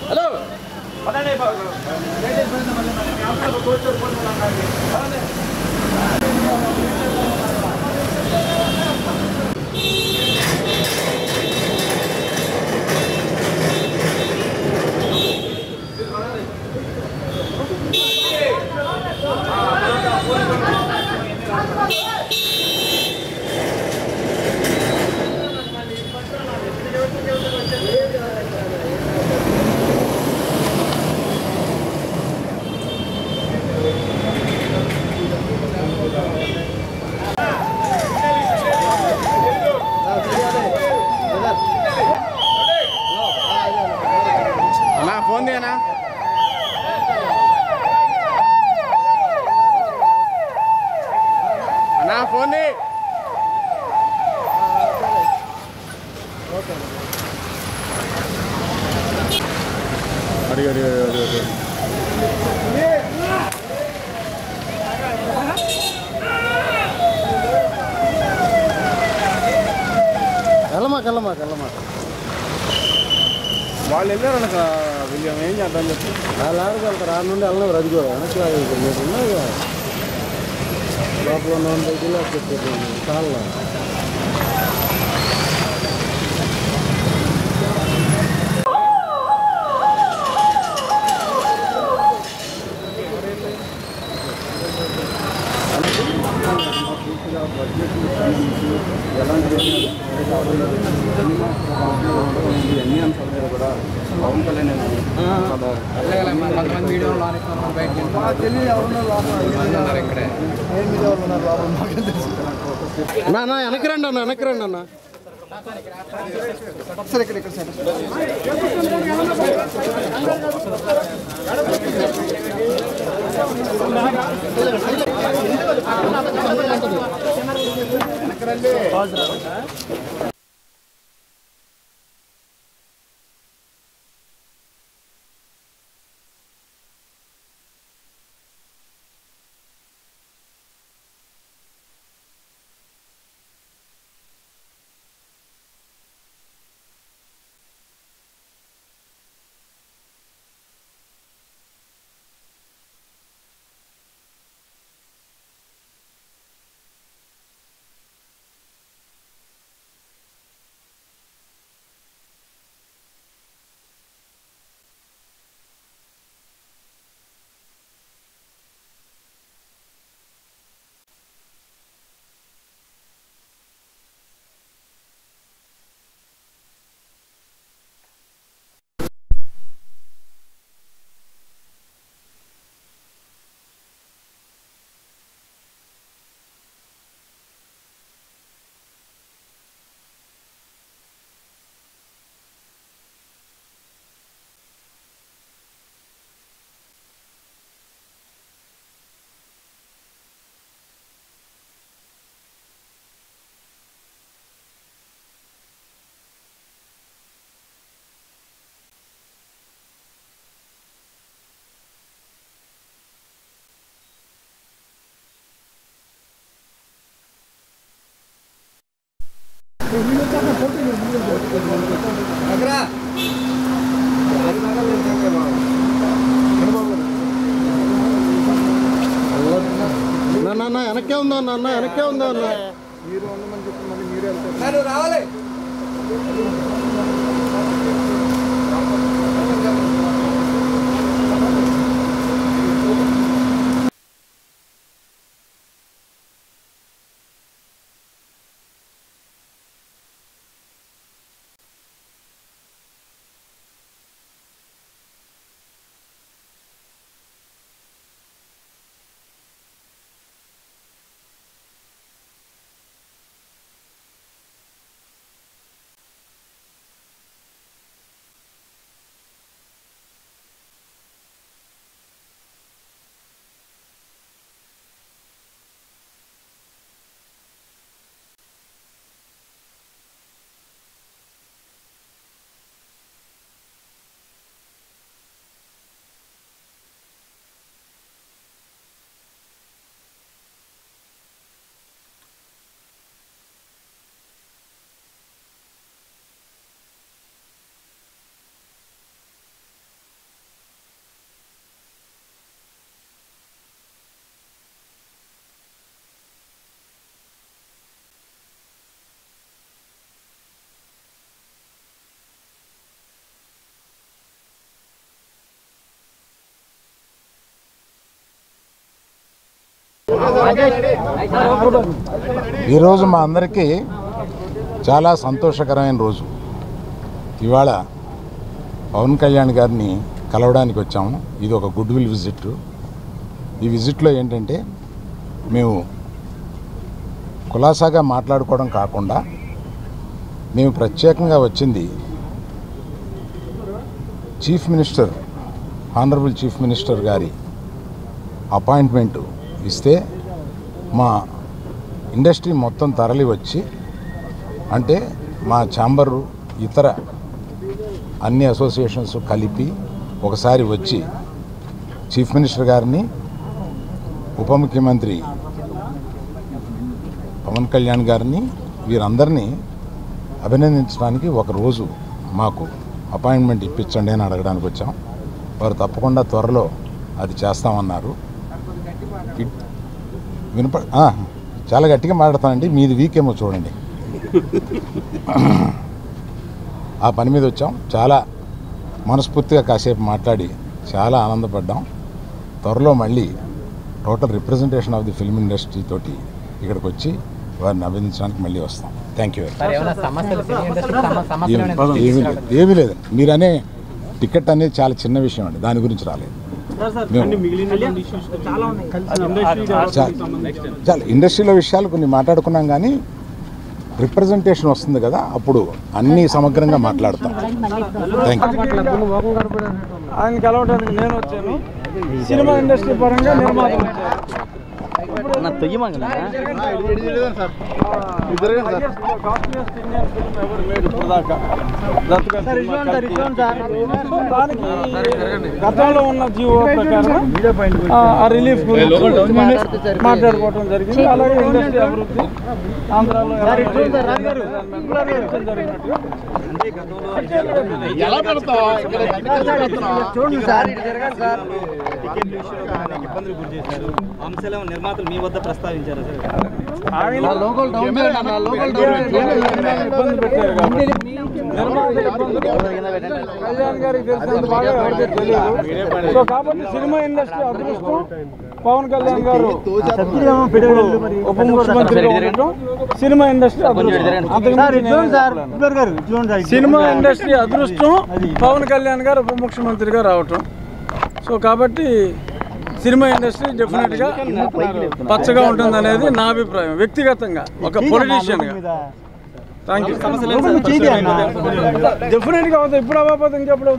Hello అన్నా phone Dena అన్నా phone the అడిగి వెళ్ళమాక వాళ్ళు వెళ్ళారనక విలియం ఏం చేద్దాం చెప్పి వాళ్ళు ఆడికి వెళ్తారు ఆడ నుండి వెళ్ళినవారు అది కూడా వెనక్కి ఉన్నాయి లోపల ఉన్న దగ్గర చెప్పేది చాలా అన్ని అంశాల మీద కూడా పవన్ కళ్యాణ్ వెనక్కి రండి అన్న సరే ఇక్కడ వెనక్కే ఉందా అన్న మీరు ఉండమని చెప్పి మళ్ళీ మీరే వెళ్తారు రావాలి ఈరోజు మా అందరికీ చాలా సంతోషకరమైన రోజు. ఇవాళ పవన్ కళ్యాణ్ గారిని కలవడానికి వచ్చాము. ఇది ఒక గుడ్ విల్ విజిట్. ఈ విజిట్లో ఏంటంటే మేము కులాసాగా మాట్లాడుకోవడం కాకుండా మేము ప్రత్యేకంగా వచ్చింది chief minister, honourable chief minister గారి అపాయింట్మెంటు ఇస్తే మా ఇండస్ట్రీ మొత్తం తరలి వచ్చి, అంటే మా ఛాంబరు ఇతర అన్ని అసోసియేషన్స్ కలిపి ఒకసారి వచ్చి చీఫ్ మినిస్టర్ గారిని, ఉప ముఖ్యమంత్రి పవన్ కళ్యాణ్ గారిని, వీరందరినీ అభినందించడానికి ఒకరోజు మాకు అపాయింట్మెంట్ ఇప్పించండి అని అడగడానికి వచ్చాం. వారు తప్పకుండా త్వరలో అది చేస్తామన్నారు. చాలా గట్టిగా మాట్లాడతానండి, మీది వీకేమో చూడండి. ఆ పని మీద వచ్చాం. చాలా మనస్ఫూర్తిగా కాసేపు మాట్లాడి చాలా ఆనందపడ్డాం. త్వరలో మళ్ళీ total representation of the film industry తోటి ఇక్కడికి వచ్చి వారిని అభినందించడానికి మళ్ళీ వస్తాం. Thank you. ఏమీ లేదు, మీరనే టికెట్ అనేది చాలా చిన్న విషయం అండి, దాని గురించి రాలేదు. చాలా ఇండస్ట్రీలో విషయాలు కొన్ని మాట్లాడుకున్నాం, కానీ రిప్రజెంటేషన్ వస్తుంది కదా, అప్పుడు అన్నీ సమగ్రంగా మాట్లాడతాం. Thank you. ఆయన కలవడానికి నేను వచ్చాను. సినిమా ఇండస్ట్రీ పరంగా నిర్మాత గతంలో ఉన్న జీవో ప్రకారం ఆ రిలీఫ్ గురించి మాట్లాడుకోవడం జరిగింది. అలాగే ఇండస్ట్రీ అభివృద్ధి ఆంధ్రాలో నిర్మాతలు మీ వద్ద ప్రస్తావించారు సార్. ఇబ్బంది పెట్టారు కాబట్టి కళ్యాణ్ గారికి తెలిసినంత బాగా ఎవరికీ తెలియదు. సో కాబట్టి సినిమా ఇండస్ట్రీ అదృష్టం పవన్ కళ్యాణ్ గారు ఉప ముఖ్యమంత్రిగా ఉండటం, సినిమా ఇండస్ట్రీ సినిమా ఇండస్ట్రీ అదృష్టం పవన్ కళ్యాణ్ గారు ఉప ముఖ్యమంత్రిగా రావటం. సో కాబట్టి సినిమా ఇండస్ట్రీ డెఫినెట్గా పచ్చగా ఉంటుంది అనేది నా అభిప్రాయం, వ్యక్తిగతంగా ఒక పొలిటీషియన్గా. Thank you. డెఫినెట్గా అవుతుంది. ఇప్పుడు అవ్వకపోతే ఇంకెప్పుడు